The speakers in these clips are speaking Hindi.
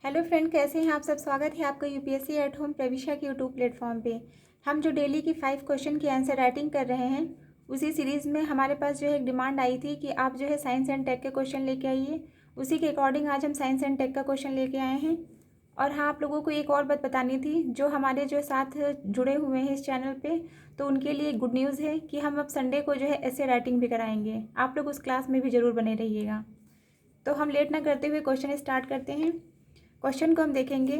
हेलो फ्रेंड, कैसे हैं आप सब। स्वागत है आपका यूपीएससी एट होम प्रविशा के यूट्यूब प्लेटफॉर्म पे। हम जो डेली की 5 क्वेश्चन की आंसर राइटिंग कर रहे हैं, उसी सीरीज़ में हमारे पास जो है एक डिमांड आई थी कि आप जो है साइंस एंड टेक के क्वेश्चन लेके आइए। उसी के अकॉर्डिंग आज हम साइंस एंड टेक का क्वेश्चन लेके आए हैं। और हाँ, आप लोगों को एक और बात बतानी थी, जो हमारे जो साथ जुड़े हुए हैं इस चैनल पे, तो उनके लिए गुड न्यूज़ है कि हम अब संडे को जो है ऐसे राइटिंग भी कराएंगे। आप लोग उस क्लास में भी ज़रूर बने रहिएगा। तो हम लेट ना करते हुए क्वेश्चन स्टार्ट करते हैं। क्वेश्चन को हम देखेंगे।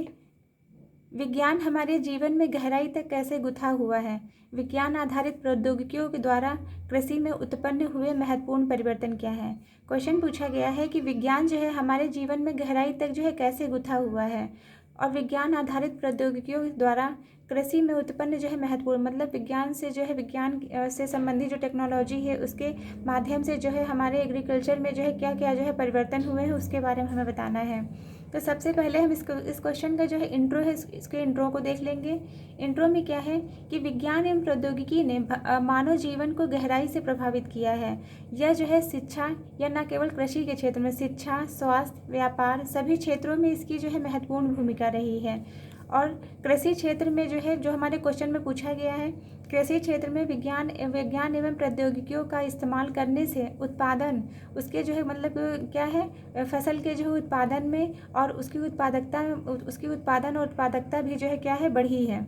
विज्ञान हमारे जीवन में गहराई तक कैसे गुथा हुआ है। विज्ञान आधारित प्रौद्योगिकियों के द्वारा कृषि में उत्पन्न हुए महत्वपूर्ण परिवर्तन क्या है। क्वेश्चन पूछा गया है कि विज्ञान जो है हमारे जीवन में गहराई तक जो है कैसे गुथा हुआ है, और विज्ञान आधारित प्रौद्योगिकियों द्वारा कृषि में उत्पन्न जो है महत्वपूर्ण, मतलब विज्ञान से जो है विज्ञान से संबंधित जो टेक्नोलॉजी है उसके माध्यम से जो है हमारे एग्रीकल्चर में जो है क्या क्या जो है परिवर्तन हुए हैं उसके बारे में हमें बताना है। तो सबसे पहले हम इस क्वेश्चन का जो है इंट्रो है, इसके इंट्रो को देख लेंगे। इंट्रो में क्या है कि विज्ञान एवं प्रौद्योगिकी ने मानव जीवन को गहराई से प्रभावित किया है। यह जो है शिक्षा, या न केवल कृषि के क्षेत्र में, शिक्षा, स्वास्थ्य, व्यापार सभी क्षेत्रों में इसकी जो है महत्वपूर्ण भूमिका रही है। और कृषि क्षेत्र में जो है, जो हमारे क्वेश्चन में पूछा गया है, कृषि क्षेत्र में विज्ञान एवं प्रौद्योगिकियों का इस्तेमाल करने से उत्पादन, उसके जो है मतलब क्या है, फसल के जो उत्पादन में और उसकी उत्पादन और उत्पादकता भी जो है क्या है, बढ़ी है।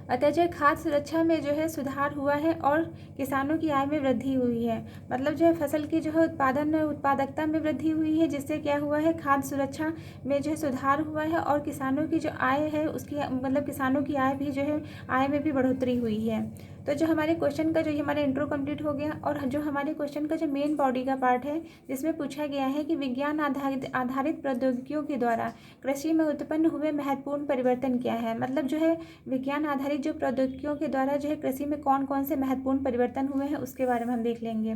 अतः जो खाद्य सुरक्षा में जो है सुधार हुआ है और किसानों की आय में वृद्धि हुई है। मतलब जो है फसल की जो है उत्पादन उत्पादकता में वृद्धि हुई है, जिससे क्या हुआ है, खाद्य सुरक्षा में जो है सुधार हुआ है, और किसानों की जो आय है उसकी मतलब किसानों की आय भी जो है, आय में भी बढ़ोतरी हुई है। तो जो हमारे क्वेश्चन का जो हमारा इंट्रो कंप्लीट हो गया, और जो हमारे क्वेश्चन का जो मेन बॉडी का पार्ट है, जिसमें पूछा गया है कि विज्ञान आधारित प्रौद्योगिकियों के द्वारा कृषि में उत्पन्न हुए महत्वपूर्ण परिवर्तन क्या है। मतलब जो है विज्ञान आधारित जो प्रौद्योगिकियों के द्वारा जो है कृषि में कौन कौन से महत्वपूर्ण परिवर्तन हुए हैं उसके बारे में हम देख लेंगे।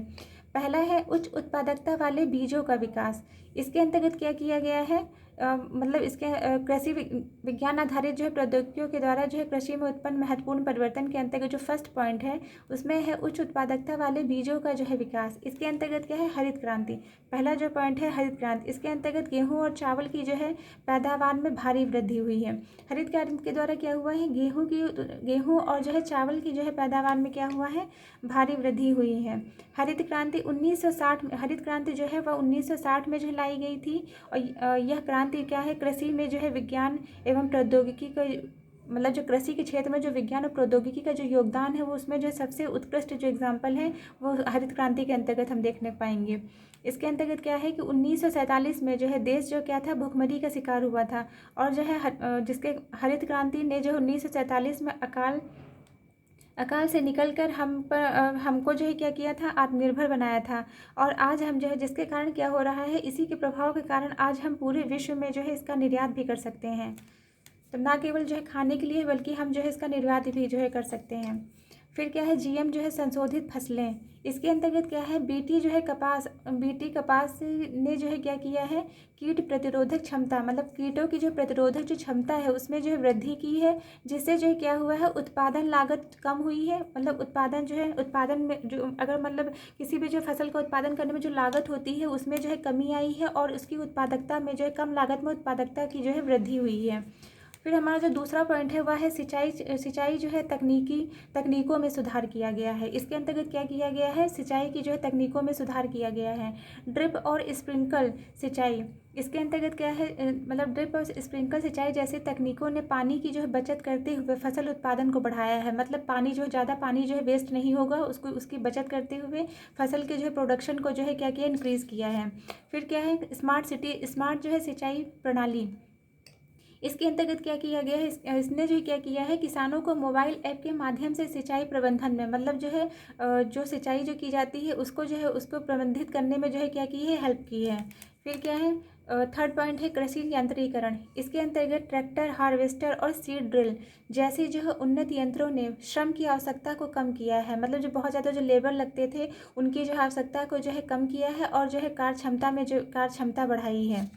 पहला है उच्च उत्पादकता वाले बीजों का विकास। इसके अंतर्गत क्या किया गया है, मतलब इसके कृषि विज्ञान आधारित जो है प्रौद्योगिकियों के द्वारा जो है कृषि में उत्पन्न महत्वपूर्ण परिवर्तन के अंतर्गत जो फर्स्ट पॉइंट है उसमें है उच्च उत्पादकता वाले बीजों का जो है विकास। इसके अंतर्गत क्या है, हरित क्रांति। पहला जो पॉइंट है हरित क्रांति, इसके अंतर्गत गेहूं और चावल की जो है पैदावार में भारी वृद्धि हुई है। हरित क्रांति के द्वारा क्या हुआ है, गेहूं और जो है चावल की जो है पैदावार में क्या हुआ है, भारी वृद्धि हुई है। हरित क्रांति 1960 हरित क्रांति जो है वह 1960 में जो लाई गई थी। और यह क्रांति क्या है, कृषि में जो है विज्ञान एवं प्रौद्योगिकी का, मतलब जो कृषि के क्षेत्र में जो विज्ञान और प्रौद्योगिकी का जो योगदान है वो उसमें जो सबसे उत्कृष्ट जो एग्जाम्पल है वो हरित क्रांति के अंतर्गत हम देखने पाएंगे। इसके अंतर्गत क्या है कि 1947 में जो है देश जो क्या था, भुखमरी का शिकार हुआ था। और जो है जिसके हरित क्रांति ने जो 1947 में अकाल से निकलकर हमको जो है क्या किया था, आत्मनिर्भर बनाया था। और आज हम जो है, जिसके कारण क्या हो रहा है, इसी के प्रभाव के कारण आज हम पूरे विश्व में जो है इसका निर्यात भी कर सकते हैं। तो ना केवल जो है खाने के लिए, बल्कि हम जो है इसका निर्यात भी जो है कर सकते हैं। फिर क्या है, जीएम जो है संशोधित फसलें। इसके अंतर्गत क्या है, बीटी कपास ने जो है क्या किया है, कीट प्रतिरोधक क्षमता, मतलब कीटों की जो प्रतिरोधक जो क्षमता है उसमें जो है वृद्धि की है, जिससे जो है क्या हुआ है, उत्पादन लागत कम हुई है। मतलब उत्पादन में जो, अगर मतलब किसी भी जो फसल का उत्पादन करने में जो लागत होती है उसमें जो है कमी आई है, और उसकी उत्पादकता में जो है कम लागत में उत्पादकता की जो है वृद्धि हुई है। फिर हमारा जो दूसरा पॉइंट है वह है सिंचाई जो है तकनीकों में सुधार किया गया है। इसके अंतर्गत क्या किया गया है, सिंचाई की जो है तकनीकों में सुधार किया गया है। ड्रिप और स्प्रिंकल सिंचाई, इसके अंतर्गत क्या है, मतलब ड्रिप और स्प्रिंकल सिंचाई जैसे तकनीकों ने पानी की जो है बचत करते हुए फसल उत्पादन को बढ़ाया है। मतलब पानी जो है, ज़्यादा पानी जो है वेस्ट नहीं होगा, उसकी बचत करते हुए फसल के जो है प्रोडक्शन को जो है क्या किया, इंक्रीज़ किया है। फिर क्या है, स्मार्ट जो है सिंचाई प्रणाली। इसके अंतर्गत क्या किया गया है, इसने जो क्या किया है, किसानों को मोबाइल ऐप के माध्यम से सिंचाई प्रबंधन में, मतलब जो है जो सिंचाई जो की जाती है उसको जो है उसको प्रबंधित करने में जो है क्या की है, हेल्प की है। फिर क्या है, थर्ड पॉइंट है कृषि यांत्रिकीकरण। इसके अंतर्गत ट्रैक्टर, हार्वेस्टर और सीड ड्रिल जैसे जो है उन्नत यंत्रों ने श्रम की आवश्यकता को कम किया है। मतलब जो बहुत ज़्यादा जो लेबर लगते थे उनकी जो आवश्यकता को जो है कम किया है, और जो है कार्य क्षमता बढ़ाई है।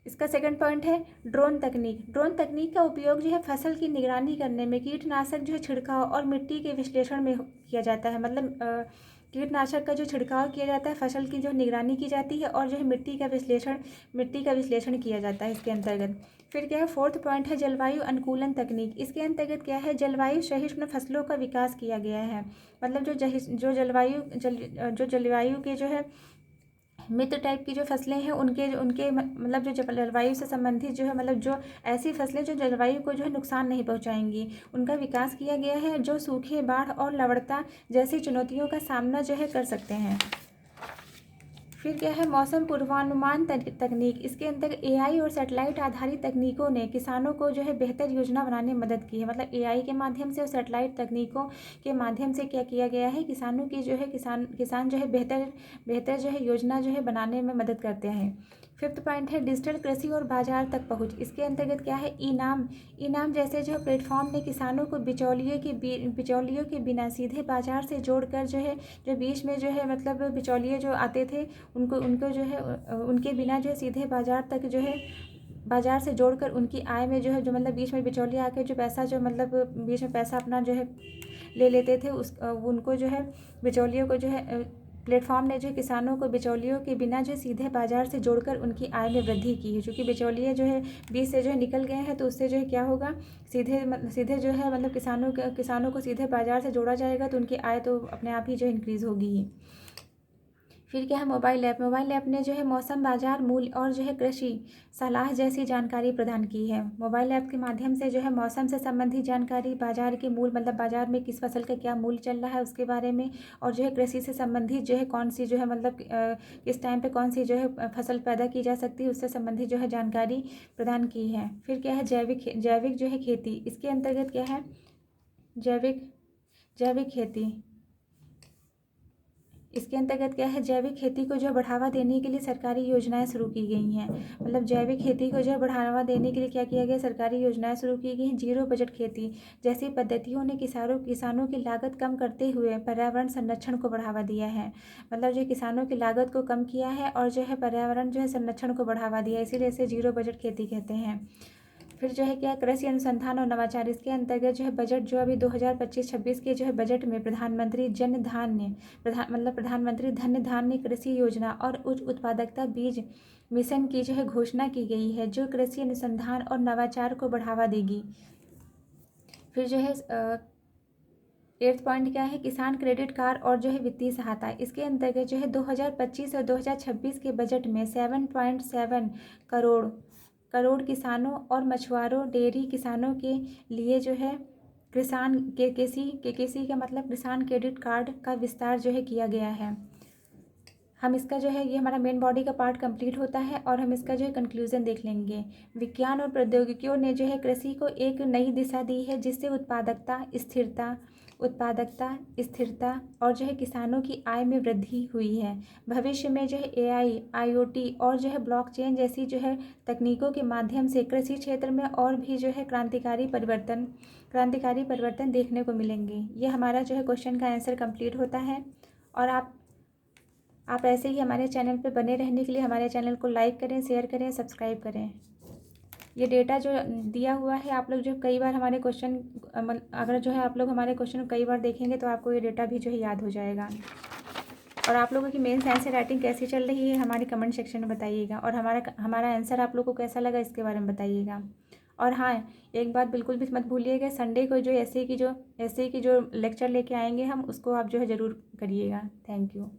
इसका सेकंड पॉइंट है ड्रोन तकनीक। ड्रोन तकनीक का उपयोग जो है फसल की निगरानी करने में, कीटनाशक जो है छिड़काव और मिट्टी के विश्लेषण में किया जाता है। मतलब कीटनाशक का जो छिड़काव किया जाता है, फसल की जो निगरानी की जाती है और जो है मिट्टी का विश्लेषण किया जाता है इसके अंतर्गत। फिर क्या है, फोर्थ पॉइंट है जलवायु अनुकूलन तकनीक। इसके अंतर्गत क्या है, जलवायु सहिष्णु फसलों का विकास किया गया है। मतलब जो जलवायु के जो है मित्र टाइप की जो फसलें हैं उनके उनके मतलब जो जलवायु से संबंधित जो है, मतलब जो ऐसी फसलें जो जलवायु को जो है नुकसान नहीं पहुंचाएंगी, उनका विकास किया गया है, जो सूखे, बाढ़ और लवणता जैसी चुनौतियों का सामना जो है कर सकते हैं। फिर क्या है, मौसम पूर्वानुमान तकनीक। इसके अंदर एआई और सेटेलाइट आधारित तकनीकों ने किसानों को जो है बेहतर योजना बनाने में मदद की है। मतलब एआई के माध्यम से और सेटेलाइट तकनीकों के माध्यम से क्या किया गया है, किसानों की जो है किसान जो है बेहतर जो है योजना जो है बनाने में मदद करते हैं। फिफ्थ पॉइंट है डिजिटल कृषि और बाजार तक पहुंच। इसके अंतर्गत क्या है, इनाम जैसे जो प्लेटफॉर्म ने किसानों को बिचौलियों के बिना सीधे बाजार से जोड़कर जो है, जो बीच में जो है मतलब बिचौलिए जो आते थे उनको जो है उनके बिना जो है सीधे बाजार तक जो है बाजार से जोड़कर उनकी आय में जो है, जो मतलब बीच में बिचौलिए आके जो पैसा जो मतलब बीच में पैसा अपना जो है ले लेते थे, उनको जो है बिचौलियों को जो है प्लेटफॉर्म ने जो किसानों को बिचौलियों के बिना जो सीधे बाजार से जोड़कर उनकी आय में वृद्धि की है। क्योंकि बिचौलिए जो है बीच से जो है निकल गए हैं, तो उससे जो है क्या होगा, सीधे जो है मतलब किसानों को सीधे बाजार से जोड़ा जाएगा, तो उनकी आय तो अपने आप ही जो इंक्रीज़ होगी ही। फिर क्या है, मोबाइल ऐप ने जो है मौसम, बाजार मूल्य और जो है कृषि सलाह जैसी जानकारी प्रदान की है। मोबाइल ऐप के माध्यम से जो है मौसम से संबंधित जानकारी, बाजार के मूल्य मतलब बाजार में किस फसल का क्या मूल्य चल रहा है उसके बारे में, और जो है कृषि से संबंधित जो है कौन सी जो है मतलब किस टाइम पे कौन सी जो है फसल पैदा की जा सकती है, उससे संबंधित जो है जानकारी प्रदान की है। फिर क्या है, जैविक जो है खेती। इसके अंतर्गत क्या है, जैविक खेती। इसके अंतर्गत क्या है, जैविक खेती को जो बढ़ावा देने के लिए सरकारी योजनाएं शुरू की गई हैं। मतलब जैविक खेती को जो बढ़ावा देने के लिए क्या किया गया, सरकारी योजनाएं शुरू की गई हैं। जीरो बजट खेती जैसी पद्धतियों ने किसानों की लागत कम करते हुए पर्यावरण संरक्षण को बढ़ावा दिया है। मतलब जो किसानों की लागत को कम किया है और जो है पर्यावरण जो है संरक्षण को बढ़ावा दिया, इसीलिए इसे जीरो बजट खेती कहते हैं। फिर जो है क्या, कृषि अनुसंधान और नवाचार। इसके अंतर्गत जो है बजट जो अभी 2025-26 के जो है बजट में प्रधानमंत्री धन धान्य कृषि योजना और उच्च उत्पादकता बीज मिशन की जो है घोषणा की गई है, जो कृषि अनुसंधान और नवाचार को बढ़ावा देगी। फिर जो है 8th पॉइंट क्या है, किसान क्रेडिट कार्ड और जो है वित्तीय सहायता। इसके अंतर्गत जो है 2025 और 2026 के बजट में 7.7 करोड़ किसानों और मछुआरों, डेयरी किसानों के लिए जो है किसी का मतलब किसान क्रेडिट कार्ड का विस्तार जो है किया गया है। हम इसका जो है, ये हमारा मेन बॉडी का पार्ट कंप्लीट होता है और हम इसका जो है कंक्लूजन देख लेंगे। विज्ञान और प्रौद्योगिकियों ने जो है कृषि को एक नई दिशा दी है, जिससे उत्पादकता, स्थिरता और जो है किसानों की आय में वृद्धि हुई है। भविष्य में जो है एआई, IoT और जो है ब्लॉकचेन जैसी जो है तकनीकों के माध्यम से कृषि क्षेत्र में और भी जो है क्रांतिकारी परिवर्तन देखने को मिलेंगे। ये हमारा जो है क्वेश्चन का आंसर कंप्लीट होता है। और आप ऐसे ही हमारे चैनल पर बने रहने के लिए हमारे चैनल को लाइक करें, शेयर करें, सब्सक्राइब करें। ये डेटा जो दिया हुआ है, आप लोग जो कई बार हमारे क्वेश्चन अगर जो है आप लोग हमारे क्वेश्चन कई बार देखेंगे तो आपको ये डेटा भी जो है याद हो जाएगा। और आप लोगों की मेंस आंसर राइटिंग कैसी चल रही है हमारे कमेंट सेक्शन में बताइएगा, और हमारा आंसर आप लोग को कैसा लगा इसके बारे में बताइएगा। और हाँ, एक बात बिल्कुल भी मत भूलिएगा, संडे को जो ऐसे की जो लेक्चर लेके आएंगे हम, उसको आप जो है ज़रूर करिएगा। Thank you.